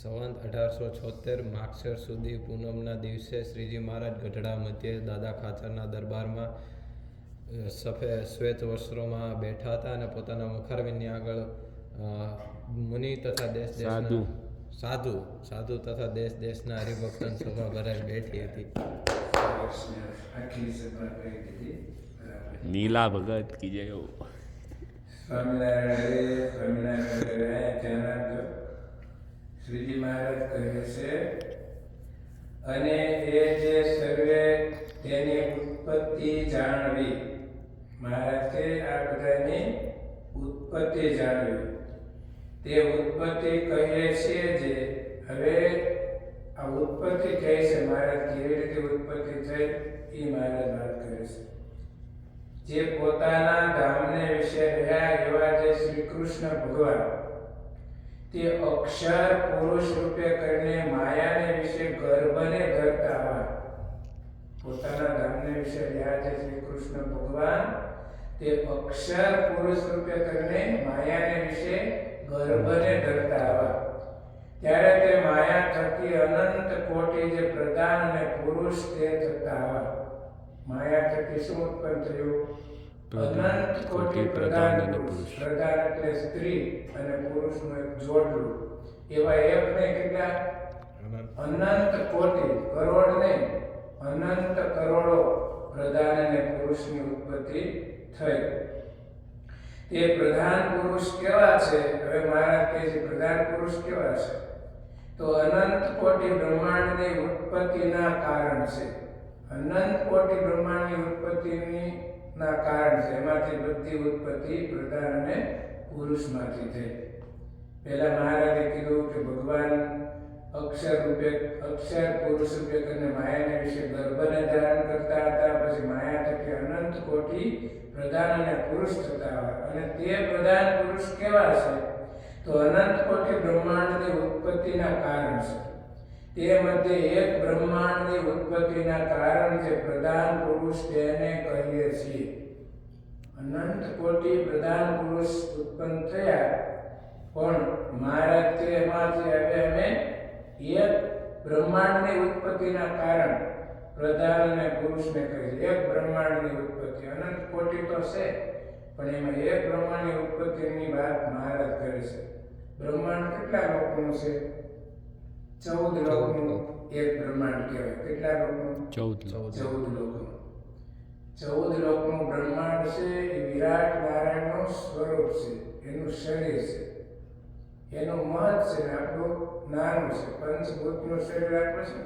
સંવંત 1876 માગશર સુધી પૂનમના દિવસે શ્રીજી મહારાજ ગઢડા મધ્યે દાદા ખાચરના દરબારમાં શ્વેત વસ્ત્રોમાં બેઠા હતા અને પોતાના મુખારવિંદની આગળ મુનિ તથા સાધુ તથા દેશના હરિભક્તન સભા ભરાઈ બેઠી હતી. નીલા ભગત કી જય. શ્રીજી મહારાજ કહે છે, અને એ જે સર્વે તેની ઉત્પત્તિ જાણવી. મહારાજે આ બધાની ઉત્પત્તિ જાણવી. તે ઉત્પત્તિ કહે છે જે હવે આ ઉત્પત્તિ થઈ છે, મહારાજ કેવી રીતે ઉત્પત્તિ થઈ એ મહારાજ વાત કરે છે. જે પોતાના ધામને વિશે રહ્યા એવા જે શ્રી કૃષ્ણ ભગવાન તે અક્ષર પુરુષ રૂપે કરીને માયાને વિશે ગર્ભને ધરતા આવા. પોતાના ધામને વિશે રહ્યા જે શ્રી કૃષ્ણ ભગવાન તે અક્ષર પુરુષ રૂપે કરીને માયાને વિશે ગર્ભને ધરતા આવા. ત્યારે તે માયા થકી અનંત કોટી જે પ્રધાન અને પુરુષ તે થતા આવા. માયા થકી શું ઉત્પન્ન થયું? અનંત કોટી પ્રધાન અને પુરુષ. પ્રધાન એટલે સ્ત્રી અને પુરુષનું એક જોડલું. એવા એક ને કેટલા? અનંત કોટી, કરોડ નહીં, અનંત કરોડો પ્રધાન અને પુરુષની ઉત્પત્તિ થઈ. તે પ્રધાન પુરુષ કેવા છે? હવે મહારાજ કહે છે પ્રધાન પુરુષ કેવા છે? તો અનંત કોટી બ્રહ્માંડની ઉત્પત્તિના કારણ છે. અનંત કોટી બ્રહ્માંડની ઉત્પત્તિની ના કારણ છે. એમાંથી બધી ઉત્પત્તિ પ્રધાન અને પુરુષમાંથી થઈ. પહેલા મહારાજે કીધું કે ભગવાન અક્ષર પુરુષ રૂપે કરીને માયાને વિશે ગર્ભને ધારણ કરતા હતા. પછી માયા થકી અનંત કોટી પ્રધાન અને પુરુષ થતા હતા. અને તે પ્રધાન પુરુષ કેવા છે? તો અનંત કોટી બ્રહ્માંડની ઉત્પત્તિના કારણ છે. તે મધ્ય એક બ્રહ્માંડની ઉત્પત્તિના કારણ જે પ્રધાન પુરુષ તેને કહીએ છીએ. અનંત કોટી પ્રધાન પુરુષ ઉત્પન્ન થયા, પણ મહારાજ તે એમાંથી હવે અમે એક બ્રહ્માંડની ઉત્પત્તિના કારણ પ્રધાન અને પુરુષને કહીએ છીએ. એક બ્રહ્માંડની ઉત્પત્તિ, અનંત કોટી તો છે પણ એમાં એક બ્રહ્માંડની ઉત્પત્તિની વાત મહારાજ કરે છે. બ્રહ્માંડ કેટલા લોકનું છે? 14 લોકનું એક બ્રહ્માંડ કહેવાય. કેટલા લોકનું? 14 લોકનું. 14 લોકનું બ્રહ્માંડ છે એ વિરાટ નારાયણનું સ્વરૂપ છે, એનું શરીર છે, એનું મહત છે ને આપણું નાનું છે. પંચભૂતનું શરીર આપણું છે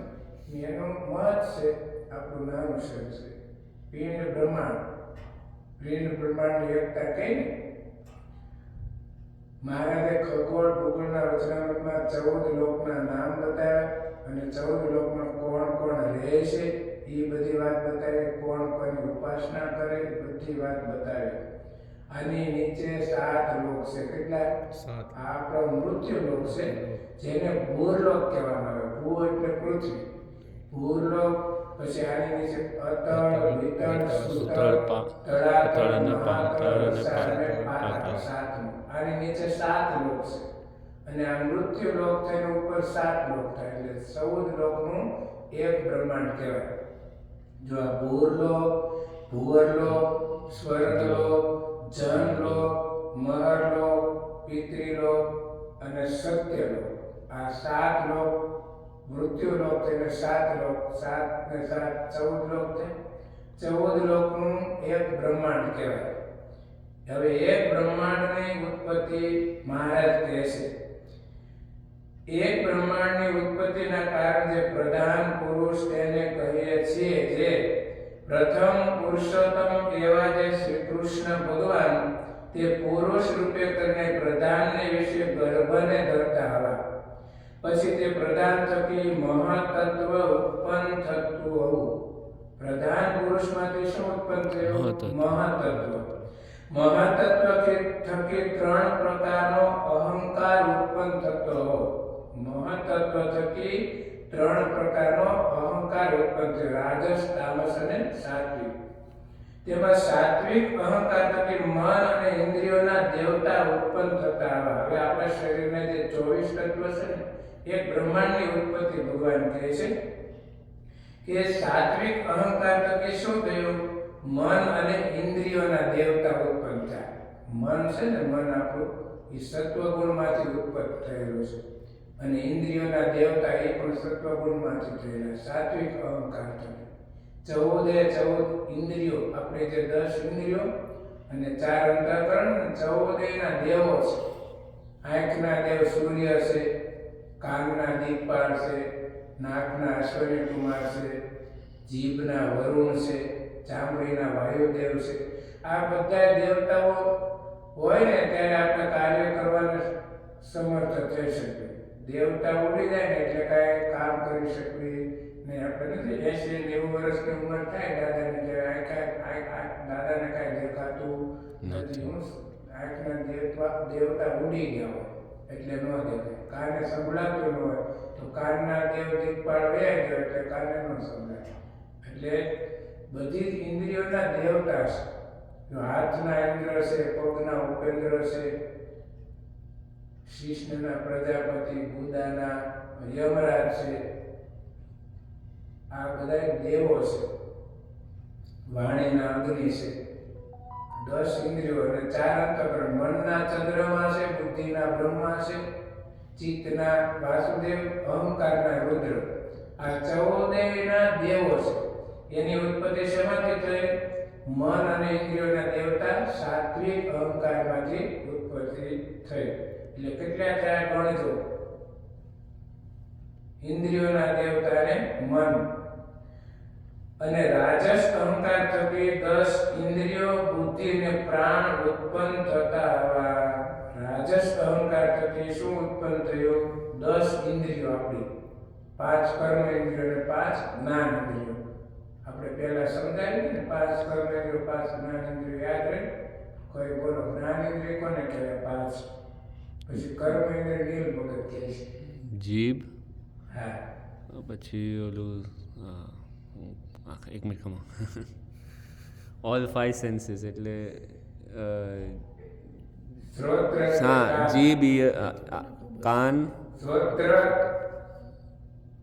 ને એનું મહત છે, આપણું નાનું શરીર છે. પિંડ બ્રહ્માંડની એકતા કઈ ને મહારાજે ખગોળ ભૂગોળના વચનામૃતમાં 14 લોકના નામ બતાવ્યા અને 14 લોકમાં કોણ કોણ રહે છે એ બધી વાત બતાવી. કોણ કોની ઉપાસના કરે બધી વાત બતાવી. આની નીચે 7 લોક છે. કેટલા? 7. આ આપણો મૃત્યુ લોક છે, જેને ભૂરલોક કહેવામાં આવે. ભૂ એટલે પૃથ્વી, ભૂરલોક. પછી આની નીચે અતળ, વિતળ, સુતળ, તળાતળ અને મહાતળ, રસાળ અને પાતાળ. 7. આની નીચે 7 લોક છે અને આ મૃત્યુ લોક થઈને ઉપર 7 લોક થાય એટલે 14 લોકનું એક બ્રહ્માંડ કહેવાય. જો આ ભૂરલોક, ભુવરલોક, સ્વર્ગલોક, જનલોક, મહરલોક, પિતૃલોક અને સત્યલોક, આ 7 લોક મૃત્યુલોક થઈને 7 લોક, 7 ને 7 14 લોક થાય. 14 લોકનું એક બ્રહ્માંડ કહેવાય. હવે એક બ્રહ્માંડની ઉત્પત્તિ મહારાજ કહે છે. એક બ્રહ્માંડની ઉત્પત્તિના કારણ જે પ્રધાન પુરુષ તેને કહીએ છીએ, જે પ્રથમ પુરુષોત્તમ એવા જે શ્રી કૃષ્ણ ભગવાન તે પુરુષ રૂપે કરીને પ્રધાનને વિશે ગર્ભને ધરતા હતા. પછી તે પ્રધાન થકી મહાતત્વ ઉત્પન્ન થતું હોવું. પ્રધાન પુરુષમાંથી શું ઉત્પન્ન થયું? મહાતત્વ. મહાતત્વ થકી 3 પ્રકારનો અહંકાર ઉત્પન્ન થતો હોવો. મહાતત્વ થકી 3 પ્રકારનો અહંકાર ઉત્પન્ન થયો: રાજસ, તામસ અને સાત્વિક. તેમાં સાત્વિક અહંકાર થકી મન અને ઇન્દ્રિયોના દેવતા ઉત્પન્ન થતા આવ્યા. હવે આપણા શરીરના જે 24 તત્વ છે ને, એક બ્રહ્માંડની ઉત્પત્તિ ભગવાન કહે છે કે સાત્વિક અહંકાર થકી શું થયું? મન અને ઇન્દ્રિયોના દેવતા ઉત્પન્ન થયા. મન છે ને, મન આપણું એ સત્વગુણમાંથી ઉત્પન્ન થયેલું છે અને ઇન્દ્રિયોના દેવતા એ પણ સત્વગુણમાંથી થયેલા. સાત્વિક અહંકાર થકી 14 ઇન્દ્રિયો, આપણે જે 10 ઇન્દ્રિયો અને 4 અંતઃકરણ, 14 ના દેવો છે. આંખના દેવ સૂર્ય છે, કાનના દીપપાળ છે, નાકના અશ્વની કુમાર છે, જીભના વરુણ છે, ચામડીના વાયુદેવ છે. આ બધા દેવતાઓ હોય ને ત્યારે આપણે કાર્ય કરવાને સમર્થ થઈ શકીએ. દેવતા ઉડી જાય ને એટલે કાંઈ કામ કરી શકીએ નહીં. આપણે નથી 80-90 વર્ષની ઉંમર થાય દાદાને, દાદાને કાંઈ દેખાતું નથી. આંખના દેવતા ઉડી ગયા હોય એટલે ન દેખાય. કાને સંભળાતું ન હોય તો કાનના દેવ દીપપાળ વયા ગયો એટલે કાને ન સંભળાય. એટલે બધી જ ઇન્દ્રિયોના દેવતા છે. જો હાથના ઇન્દ્ર છે, પગના ઉપેન્દ્ર છે, શિષ્ણના પ્રજાપતિ, ગુદાના યમરાજ છે, આ બધા દેવો છે. વાણીના અગ્નિ છે, 10 ઇન્દ્રિયો અને 4 અંતઃકરણ. મનના ચંદ્રમા છે, બુદ્ધિના બ્રહ્મા છે, ચિત્તના વાસુદેવ, અહંકારના રુદ્ર. આ 14 ના દેવો છે. એની ઉત્પત્તિ શેમાંથી થઈ? મન અને ઇન્દ્રિયોના દેવતા સાત્વિક અહંકારમાંથી ઉત્પત્તિ થઈ. એટલે કેટલા થયા ગણજો? ઇન્દ્રિયોના દેવતા અને મન. અને રાજસ અહંકાર થકી 10 ઇન્દ્રિયો, બુદ્ધિ અને પ્રાણ ઉત્પન્ન થતા આવ્યા. રાજસ અહંકાર થકી શું ઉત્પન્ન થયું? 10 ઇન્દ્રિયો આપણી, 5 કર્મ ઇન્દ્રિયો અને 5 જ્ઞાન ઇન્દ્રિયો. આપણે પહેલા સમજાવ્યું ને, 5 કર્મ ઇન્દ્રિયો, 5 જ્ઞાન ઇન્દ્રિયો. યાદ રહે? કોઈ બોલો, જ્ઞાન ઇન્દ્રિય કોને કહેવાય? 5. પછી કર્મ ઇન્દ્રિય નીલ ભગત કહે છે. જીભ. હા. પછી ઓલું એક મિનિટ ખમો. ઓલ 5 સેન્સીસ એટલે શ્રોત્ર, હા, જીભ, કાન, શ્રોત્ર,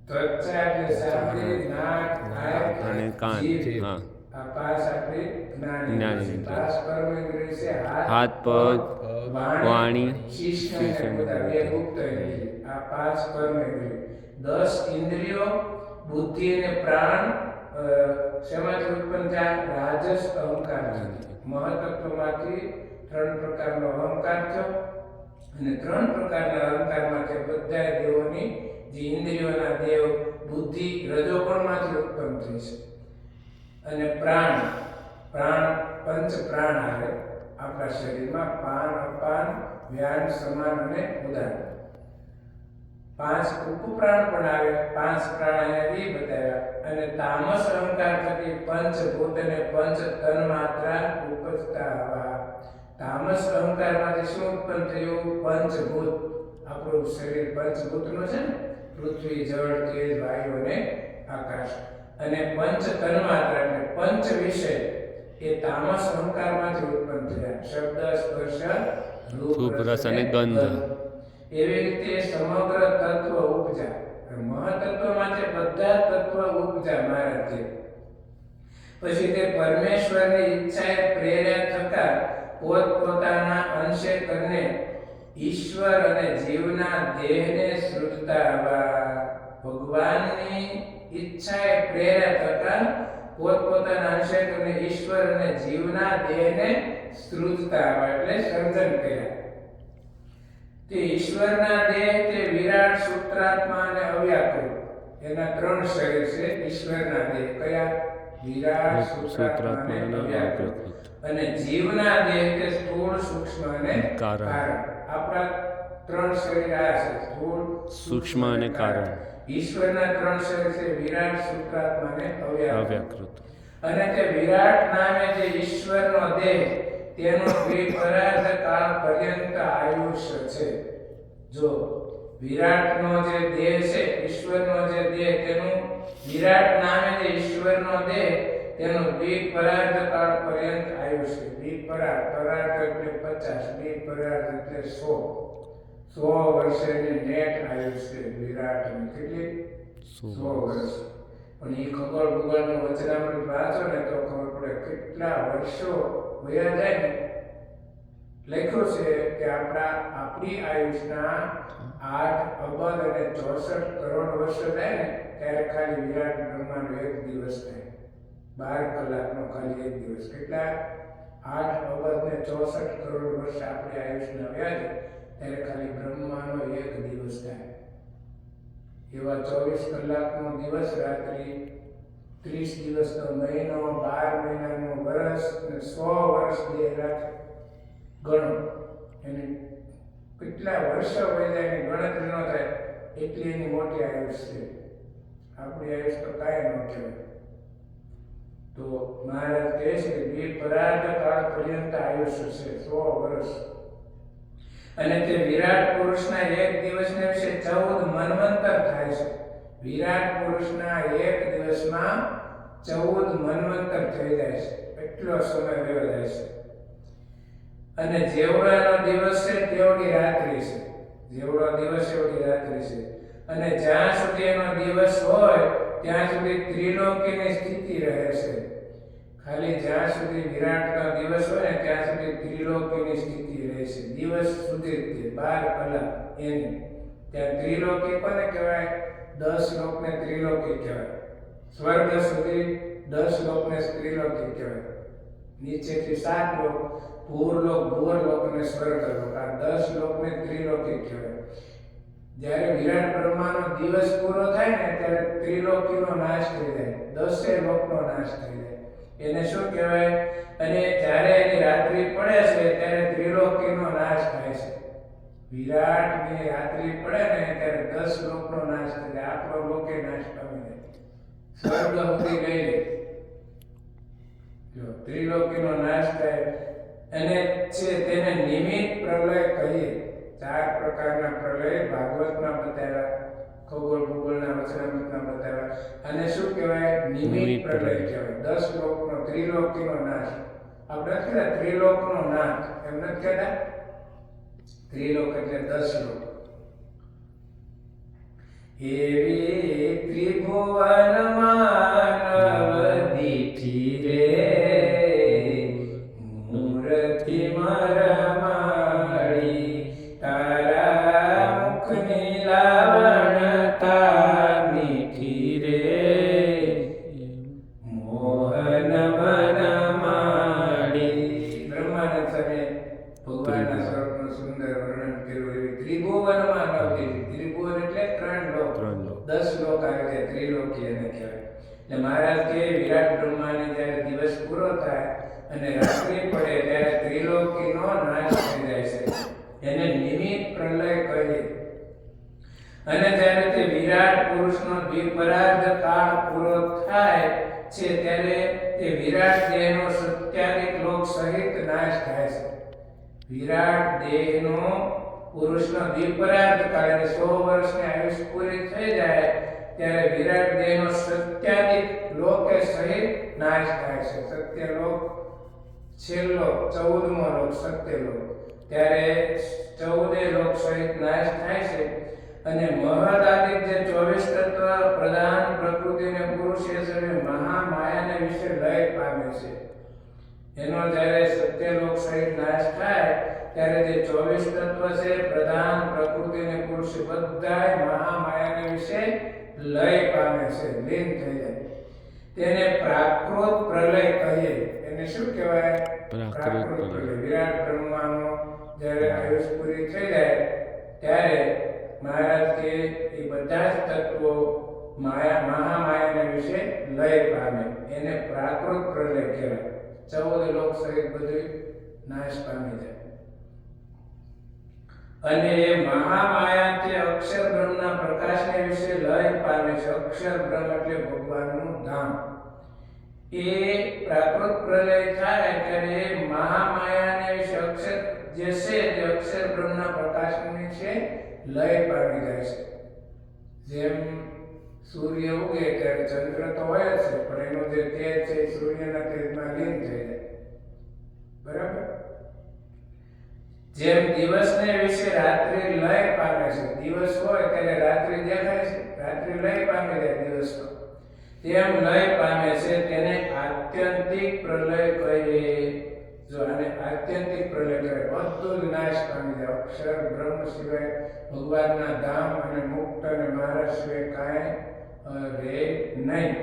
ત્વચા એટલે સાંભળી, નાક, આંખ અને કાન. જીભ. હા, આ 5 આપણી જ્ઞાન જ્ઞાન ઇન્દ્રિય. ઇન્દ્રિય. 5 કર્મ ઇન્દ્રિય છે હાથ, પગ, વાણી, શિષ્ણ શીશ અને અને બધા બે ગુપ્ત ઇન્દ્રિય. આ 5 કર્મ ઇન્દ્રિય. 10 ઇન્દ્રિયો, બુદ્ધિ અને પ્રાણ શેમાંથી ઉત્પન્ન થયા? રાજસ અહંકાર. મહતત્વમાંથી 3 પ્રકારનો અહંકાર થયો અને 3 પ્રકારના અહંકારમાંથી બધા દેવોની જે ઇન્દ્રિયોના દેવ, બુદ્ધિ રજોગુણમાંથી ઉત્પન્ન થઈ છે. અને પ્રાણ, પંચ પ્રાણ આવે આપણા શરીરમાં: પાન, અપાન, વ્યાન, સમાન અને ઉદાન. 5 ઉપપ્રાણ પણ આવે. 5 પ્રાણ અહીંયા એ બતાવ્યા. અને તામસ અહંકાર થકી પંચભૂત અને પંચ તન્માત્રા ઉપજતા આવ્યા. તામસ અહંકારમાંથી શું ઉત્પન્ન થયું? પંચભૂત. આપણું શરીર પંચભૂતનું છે ને, પૃથ્વી, જળ, તેજ, વાયુ અને આકાશ. અને પંચ તન્માત્ર એટલે પંચ વિષય એ તામસ અહંકારમાંથી ઉત્પન્ન થયા. શબ્દ, સ્પર્શ, રૂપ, રસ અને ગંધ. એવી રીતે સમગ્ર તત્વ ઉપજા. મહતત્વમાંથી બધા તત્વ ઉપજા મહારાજે. પછી તે પરમેશ્વરની ઈચ્છાએ પ્રેર્યા થતા પોતપોતાના અંશે કરીને ઈશ્વર અને જીવના દેહને સૃજતા આવ્યા. ભગવાનની ઈચ્છાએ પ્રેર્યા થતા પોતપોતાના અંશે કરીને ઈશ્વર અને જીવના દેહને સૃજતા આવ્યા એટલે સર્જન કર્યા. તે ઈશ્વરના દેહ તે વિરાટ, સૂત્રાત્મા અને અવ્યાકૃત એના 3 શરીર છે. ઈશ્વરના દેહ કયા? વિરાટ, સૂત્રાત્મા અને અવ્યાકૃત. અને જીવના દેહ તે સ્થૂળ, સૂક્ષ્મ અને કારણ. આપણા 3 શરીર આ છે, સ્થૂળ, સૂક્ષ્મ અને કારણ. ઈશ્વરના 3 શરીર છે, વિરાટ, સૂત્રાત્મા અને અવ્યાકૃત. અને તે વિરાટ નામે જે ઈશ્વરનો દેહ તેનો દ્વિપરાર્ધ કાળ પર્યંત આયુષ્ય છે. જો વિરાટનો જે દેહ છે, ઈશ્વરનો જે દેહ, તેનું વિરાટ નામે જે ઈશ્વરનો દેહ તેનું દ્વિપરાર્ધ કાળ પર્યંત આયુષ્ય. દ્વિપરાર્ધ, પરાર્ધ એટલે 50, દ્વિપરાર્ધ એટલે 100 વર્ષની નેટ આયુષ્ય વિરાટની. કેટલી? 100 વર્ષ. પણ એ ખગોળ ભૂગોળનું વચનામૃત વાંચો ને તો ખબર પડે કેટલા વર્ષો વયા જાય ને. લખ્યું છે કે આપણી આયુષના 8 અબજ અને 64 કરોડ વર્ષો થાય ને ત્યારે ખાલી વિરાટ બ્રહ્માંડ 1 દિવસ થાય. 12 કલાકનો ખાલી 1 દિવસ. કેટલા? 8 અબજ ને 64 કરોડ વર્ષ આપણી આયુષના વયા જાય ત્યારે ખાલી બ્રહ્માંડનો 1 દિવસ થાય. એવા 24 કલાકનો દિવસ રાત્રિ, 30 દિવસનો મહિનો, 12 મહિનાનું વર્ષ અને 100 વર્ષ બે રાત ગણો. એને કેટલા વર્ષો વહી જાય એની ગણતરી ન થાય એટલી એની મોટી આયુષ છે. આપણી આયુષ તો કાંઈ ન કહેવાય. તો મહારાજ કહે છે કે દ્વિપરાર્ધ કાળ પર્યંત આયુષ્ય છે, 100 વર્ષ. અને તે વિરાટ પુરુષના 1 દિવસને વિશે 14 મન્વંતર થાય છે. વિરાટ પુરુષના 1 દિવસમાં 14 મન્વંતર થઈ જાય છે. એટલો સમય વયો જાય છે. અને જેવડાનો દિવસ છે તેવડી રાત્રિ છે. જેવડો દિવસ એવડી રાત્રિ છે. અને જ્યાં સુધી એનો દિવસ હોય ત્યાં સુધી ત્રિલોકીની સ્થિતિ રહે છે. ખાલી જ્યાં સુધી વિરાટનો દિવસ હોય ને ત્યાં સુધી ત્રિલોકીની સ્થિતિ રહે છે. દિવસ સુધી 12 કલાક એની. ત્યાં ત્રિલોકી કોને કહેવાય? 10 લોકને ત્રિલોકી કહેવાય. સ્વર્ગ સુધી 10 લોકને ત્રિલોકી કહેવાય. નીચેથી 7 લોક, ભૂરલોક, ભુવરલોક અને સ્વર્ગલોક, આ 10 લોકને ત્રિલોકી કહેવાય. જ્યારે વિરાટ બ્રહ્માનો દિવસ પૂરો થાય ને ત્યારે ત્રિલોકીનો નાશ થઈ જાય, 10 લોકનો નાશ થઈ જાય. એને શું કહેવાય? અને જ્યારે એની રાત્રિ પડે છે ત્યારે ત્રિલોકીનો નાશ થાય છે. વિરાટની રાત્રિ પડે ને ત્યારે 10 લોકનો નાશ થઈ જાય. આપણો લોકે નાશ પામી જાય. સ્વર્ગ સુધી ગઈ જો ત્રિલોકીનો નાશ થાય. અને છે તેને નિમિત્ત પ્રલય કહીએ. 4 પ્રકારના પ્રલય ભાગવતમાં બતાવ્યા, ખગોળ ભૂગોળના વચનામૃતમાં બતાવ્યા. અને શું કહેવાય? નિમિત્ત પ્રલય કહેવાય. 10 લોકનો, ત્રિલોકીનો નાશ. આપણે નથી કહેતા ત્રિલોકનો નાશ, એમ નથી કહેતા. ત્રિલોક એટલે 10 લોક. એવી ત્રિભુવન માનવ દીઠી રે મૂર્તિ મરમાડી, તારા મુખની લાવણતા મીઠી રે મોહન મન માડી. બ્રહ્માનંદ સ્વામી ભગવાનના સ્વરૂપનું સુંદર વર્ણન કર્યું. એવી ત્રિભુવન માનવ દીઠી. ત્રિભુવન એટલે 3 લોક. 10 લોક આવે છે, ત્રિલોકી એને કહેવાય. એટલે મહારાજ કે વિરાટ બ્રહ્માને જ્યારે દિવસ પૂરો થાય અને રાત્રિ પડે ત્યારે ત્રિલોકીનો નાશ થઈ જાય છે. એને નિમિત્ત પ્રલય કહે. અને જ્યારે તે વિરાટ પુરુષનો દ્વિપરાર્ધ કાળ પૂરો થાય છે ત્યારે તે વિરાટ દેહનો સત્યાદિક લોક સહિત નાશ થાય છે. વિરાટ દેહનો પુરુષનો દ્વિપરાર્ધ કાળ એટલે 100 વર્ષની આયુષ્ય પૂરી થઈ જાય ત્યારે વિરાટ દેહનો સત્યાદિક લોકે સહિત નાશ થાય છે. સત્યલોક છેલ્લો 14મો લોક સત્યલોક, ત્યારે 14 લોક સહિત નાશ થાય છે. અને મહદાદિક જે 24 તત્વ પ્રધાન પ્રકૃતિ અને પુરુષ એ સર્વે મહામાયાને વિશે લય પામે છે. એનો જ્યારે સત્યલોક સહિત નાશ થાય ત્યારે જે 24 તત્વ છે પ્રધાન પ્રકૃતિ અને પુરુષ બધા મહામાયાને વિશે લય પામે છે, લીન થઈ જાય. તેને પ્રાકૃત પ્રલય કહીએ. એને શું કહેવાય? પ્રાકૃત પ્રલય. વિરાટ બ્રહ્માનો જ્યારે આયુષ પૂરી થઈ જાય ત્યારે મહારાજ કે એ બધા જ તત્વો મહામાયાને વિશે લય પામે, એને પ્રાકૃત પ્રલય કહેવાય. 14 લોક સહિત બધું નાશ પામી જાય. અને એ મહામાયા તે અક્ષર બ્રહ્મના પ્રકાશને વિશે લય પામે છે. અક્ષર બ્રહ્મ એટલે ભગવાનનું ધામ. એ પ્રાકૃત પ્રલય થાય ત્યારે મહામાયાને વિશે અક્ષર જે છે તે અક્ષર બ્રહ્મના પ્રકાશને છે લય પામી જાય છે. જેમ સૂર્ય ઉગે ત્યારે ચંદ્ર તો હોય જ છે, પણ એનો જે તેજ છે સૂર્યના તેજમાં લીન થઈ જાય. બરાબર? જેમ દિવસને વિશે રાત્રિ લય પામે છે, દિવસ હોય ત્યારે રાત્રિ દેખાય છે, રાત્રિ લય પામી જાય દિવસમાં, તેમ લય પામે છે. તેને આત્યંતિક પ્રલય કહીએ. જો આને આત્યંતિક પ્રલય કહેવાય. બધું જ નાશ પામી જાય. અક્ષર બ્રહ્મ સિવાય ભગવાનના ધામ અને મુક્ત અને મહારાજ સિવાય કાંઈ રહે નહીં.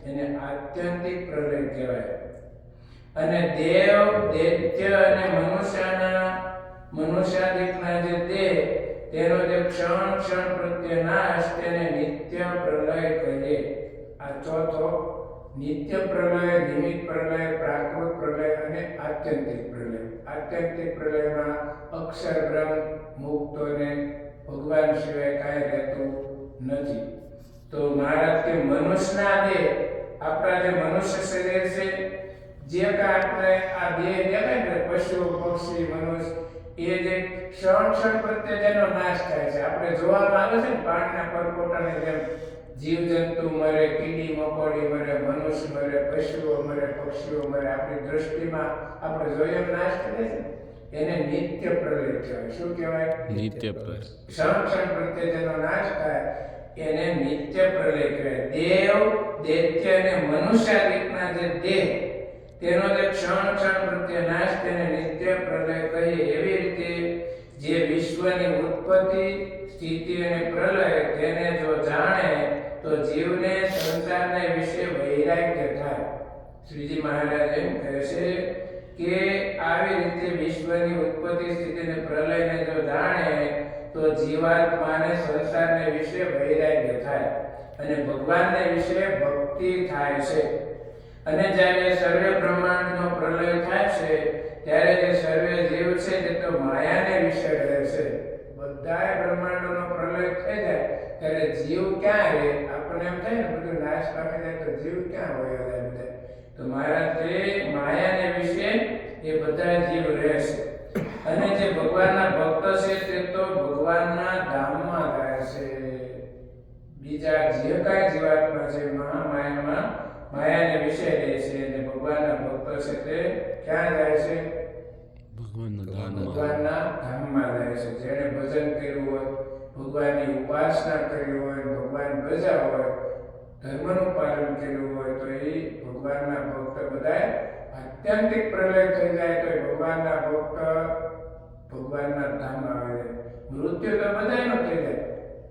એને આત્યંતિક પ્રલય કહેવાય. અને દેવ દૈત્ય અને મનુષ્યાદિકના જે દેહ તેનો જે ક્ષણ ક્ષણ પ્રત્યે નાશ તેને નિત્ય પ્રલય કહીએ. આ ચોથો નિત્ય પ્રલય, નિમિત્ત પ્રલય, પ્રાકૃત પ્રલય અને આત્યંતિક પ્રલય. આત્યંતિક પ્રલયમાં અક્ષર બ્રહ્મ મુક્તોને ભગવાન સિવાય કાંઈ રહેતું નથી. તો મહારાજ કે મનુષ્યના દેહ, આપણા જે મનુષ્ય શરીર છે, જે કાંઈ આપણે આ દેહ દેખાય ને પશુ પક્ષી મનુષ્ય, એ જે ક્ષણ ક્ષણ પ્રત્યે જેનો નાશ થાય છે. આપણે જોવામાં આવે છે ને પાણીના પરપોટાની જેમ જીવજંતુ મરે, કીડી મકોડી મરે, મનુષ્ય મરે, પશુઓ મરે, પક્ષીઓ મરે. આપણી દ્રષ્ટિમાં આપણે જોઈએ નાશ કરે છે, એને નિત્ય પ્રલય કહેવાય. શું કહેવાય? નિત્ય પ્રલય. ક્ષણ ક્ષણ પ્રત્યે જેનો નાશ થાય એને નિત્ય પ્રલય કહેવાય. દેવ દૈત્ય અને મનુષ્યાદિકના જે દેહ તેનો જે ક્ષણ ક્ષણ પ્રત્યે નાશ તેને નિત્ય પ્રલય કહીએ. એવી રીતે જે વિશ્વની ઉત્પત્તિ, સ્થિતિ અને પ્રલય તેને જો જાણે તો જીવને સંસારને વિશે વૈરાગ્ય થાય. શ્રીજી મહારાજ એમ કહે છે કે આવી રીતે વિશ્વની ઉત્પત્તિ, સ્થિતિ અને પ્રલયને જો જાણે તો જીવાત્માને સંસારને વિશે વૈરાગ્ય થાય અને ભગવાનને વિશે ભક્તિ થાય છે. અને જ્યારે સર્વે બ્રહ્માંડનો પ્રલય થાય છે ત્યારે જે સર્વે જીવ છે તે તો માયાને વિશે રહે છે. બધાય બ્રહ્માંડોનો પ્રલય થઈ જાય ત્યારે જીવ ક્યાં રહે? આપણને એમ થાય ને બધું નાશ પામી જાય તો જીવ ક્યાં હોય બધા? તો મહારાજ જે માયાને વિશે એ બધા જીવ રહે છે. અને જે ભગવાનના ભક્ત છે તે તો ભગવાનના ધામમાં જાય છે. બીજા જે કાંઈ જીવાત્મા છે મહામાયામાં માયાને વિશે રહે છે અને ભગવાનના ભક્તો છે તે ક્યાં જાય છે? ભગવાનના ધામમાં જાય છે. જેણે ભજન કર્યું હોય, ભગવાનની ઉપાસના કરી હોય, ભગવાન ભજા હોય, ધર્મનું પાલન કર્યું હોય તો એ ભગવાનના ભક્ત બધા આત્યંતિક પ્રલય થઈ જાય તો ભગવાનના ભક્ત ભગવાનના ધામમાં આવે છે. મૃત્યુ તો બધાયનો થઈ જાય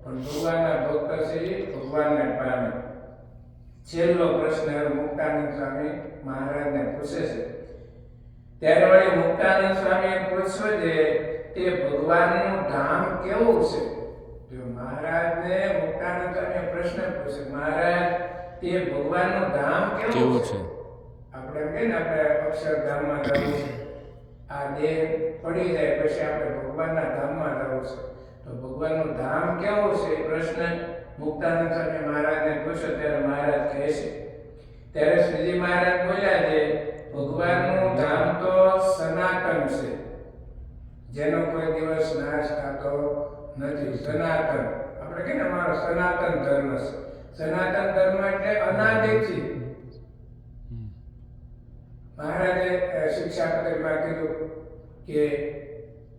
પણ ભગવાનના ભક્ત છે એ ભગવાનને પામે. છેલ્લો પ્રશ્ન મુક્તાનંદ સ્વામી મહારાજને પૂછે છે. ત્યારે વળી મુક્તાનંદ સ્વામીએ પૂછ્યો છે તે ભગવાનનું ધામ કેવું છે? જો મહારાજને મુક્તાનંદ સ્વામીએ પ્રશ્ન પૂછ્યો, મહારાજ તે ભગવાનનું ધામ કેવું છે? આપણે એમ કહીએ ને આપણે અક્ષરધામમાં જવું છે, આ દેહ પડી જાય પછી આપણે ભગવાનના ધામમાં જવું છે, તો ભગવાનનું ધામ કેવું છે એ પ્રશ્ન મુક્તાનંદ સ્વામી મહારાજને પૂછ્યો ત્યારે મહારાજ કહે છે. ત્યારે શ્રીજી મહારાજ બોલ્યા છે ભગવાનનું ધામ તો સનાતન છે. જેનો કોઈ દિવસ નાશ થતો નથી. સનાતન આપણે કહીએ ને અમારો સનાતન ધર્મ છે. સનાતન ધર્મ એટલે અનાદિથી. મહારાજે શિક્ષાપત્રીમાં કીધું કે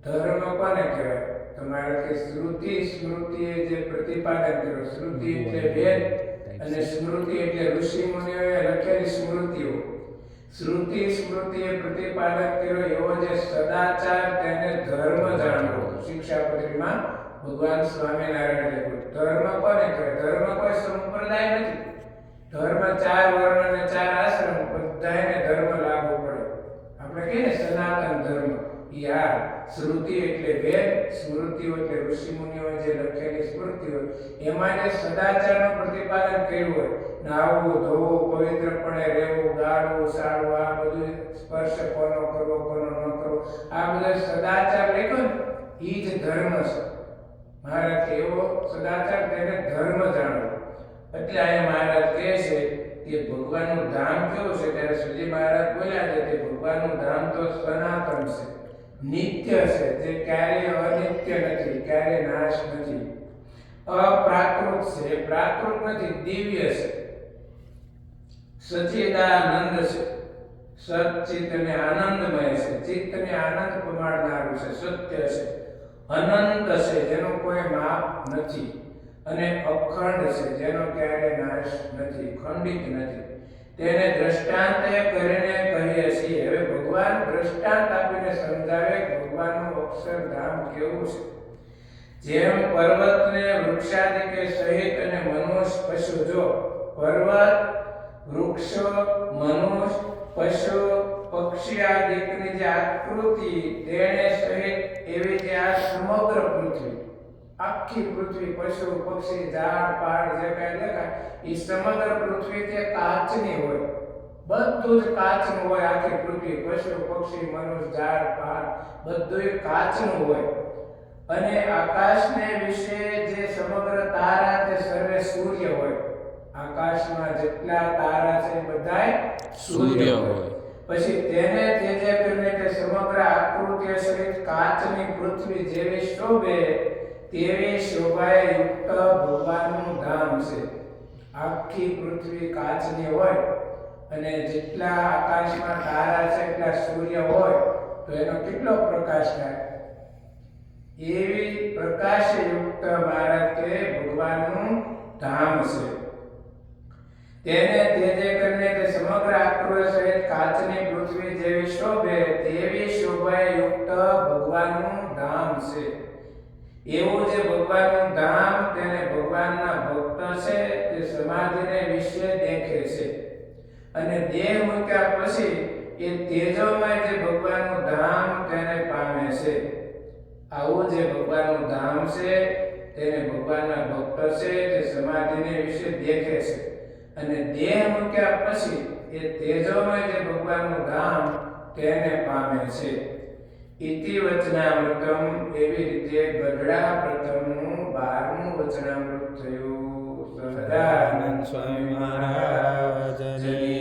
ધર્મ કોને કહેવાય? તો મહારાજ કે શ્રુતિ સ્મૃતિએ જે પ્રતિપાદન કર્યું. શ્રુતિ એટલે વેદ અને સ્મૃતિ એટલે ઋષિ મુનિઓએ લખેલી સ્મૃતિઓ. શ્રુતિ સ્મૃતિએ પ્રતિપાદન કર્યો એવો જે સદાચાર તેને ધર્મ જાણવો. શિક્ષાપત્રીમાં ભગવાન સ્વામિનારાયણ લખ્યું. ધર્મ કોને કહેવાય? ધર્મ કોઈ સંપ્રદાય નથી. ધર્મ 4 વર્ણ અને 4 આશ્રમ બધાને ધર્મ લાગુ પડે. આપણે કહીએ ને સનાતન ધર્મ. યા શ્રુતિ એટલે વેદ, સ્મૃતિઓ એટલે ઋષિ મુનિઓ જે લખેલી સ્મૃતિઓ, એમાં જે સદાચારનું પ્રતિપાદન કર્યું હોય, નાહવું, ધોવું, પવિત્રપણે રહેવું, ગાળવું, સાળવું, આ બધું સ્પર્શ કોનો કરવો, કોનો ન કરવો, આ બધા સદાચાર લખ્યો ને એ જ ધર્મ છે. મહારાજ એવો સદાચાર તેને ધર્મ જાણવો. એટલે અહીંયા મહારાજ કહે છે કે ભગવાનનું ધામ કેવું છે? ત્યારે શ્રીજી મહારાજ બોલ્યા છે કે ભગવાનનું ધામ તો સનાતન છે, નિત્ય છે, જે ક્યારેય અનિત્ય નથી, ક્યારેય નાશ નથી, અપ્રાકૃત છે, પ્રાકૃત નથી, દિવ્ય છે, સચ્ચિદાનંદ છે, સચ્ચિત અને આનંદમય છે, ચિત્તને આનંદ પમાડનારું છે, સત્ય છે, અનંત છે, જેનો કોઈ માપ નથી, અને અખંડ છે, જેનો ક્યારેય નાશ નથી, ખંડિત નથી. તેને દ્રષ્ટાંતે કરીને કહીએ છીએ. હવે ભગવાન દ્રષ્ટાંત આપીને સમજાવે ભગવાનનું અક્ષરધામ કેવું છે. જેમ પર્વતને વૃક્ષાદિકે સહિત અને મનુષ્ય પશુ, જો પર્વત, વૃક્ષો, મનુષ્ય, પશુ, પક્ષી આદિકની જે આકૃતિ તેને સહિત એવી જે આ સમગ્ર પૃથ્વી, આખી પૃથ્વી, પશુ, પક્ષી, ઝાડ, પાડ જે કાંઈ દેખાય એ સમગ્ર પૃથ્વી તે કાચની હોય. બધું જ કાચનું હોય. આખી પૃથ્વી, પશુ, પક્ષી, મનુષ્ય, ઝાડ, પાડ બધું કાચનું હોય. અને આકાશને વિશે જે સમગ્ર તારા તે સર્વે સૂર્ય હોય. આકાશમાં જેટલા તારા છે બધાય સૂર્ય હોય. પછી તેને તેજે કરીને તે સમગ્ર આકૃતિ સહિત કાચની પૃથ્વી જેવી શોભે તેવી શોભાએ યુક્ત ભગવાનનું ધામ છે. આખી પૃથ્વી કાચની હોય અને જેટલા આકાશમાં તારા છે એટલા સૂર્ય હોય તો એનો કેટલો પ્રકાશ થાય? એવી પ્રકાશયુક્ત મહારાજ કે ભગવાનનું ધામ છે. તેને તેજે કરીને તે સમગ્ર આકૃતિ સહિત કાચની પૃથ્વી જેવી શોભે તેવી શોભાએ યુક્ત ભગવાનનું ધામ છે. એવું જે ભગવાનનું ધામ તેને ભગવાનના ભક્ત છે તે સમાધિને વિશે દેખે છે અને દેહ મૂક્યા પછી એ તેજોમય જે ભગવાનનું ધામ તેને પામે છે. આવું જે ભગવાનનું ધામ છે તેને ભગવાનના ભક્ત છે તે સમાધિને વિશે દેખે છે અને દેહ મૂક્યા પછી એ તેજોમય જે ભગવાનનું ધામ તેને પામે છે. ઇતિ વચનામૃતમ. એવી રીતે ગઢડા પ્રથમનું 12મું વચનામૃત થયું. સહજાનંદ સ્વામી મહારાજની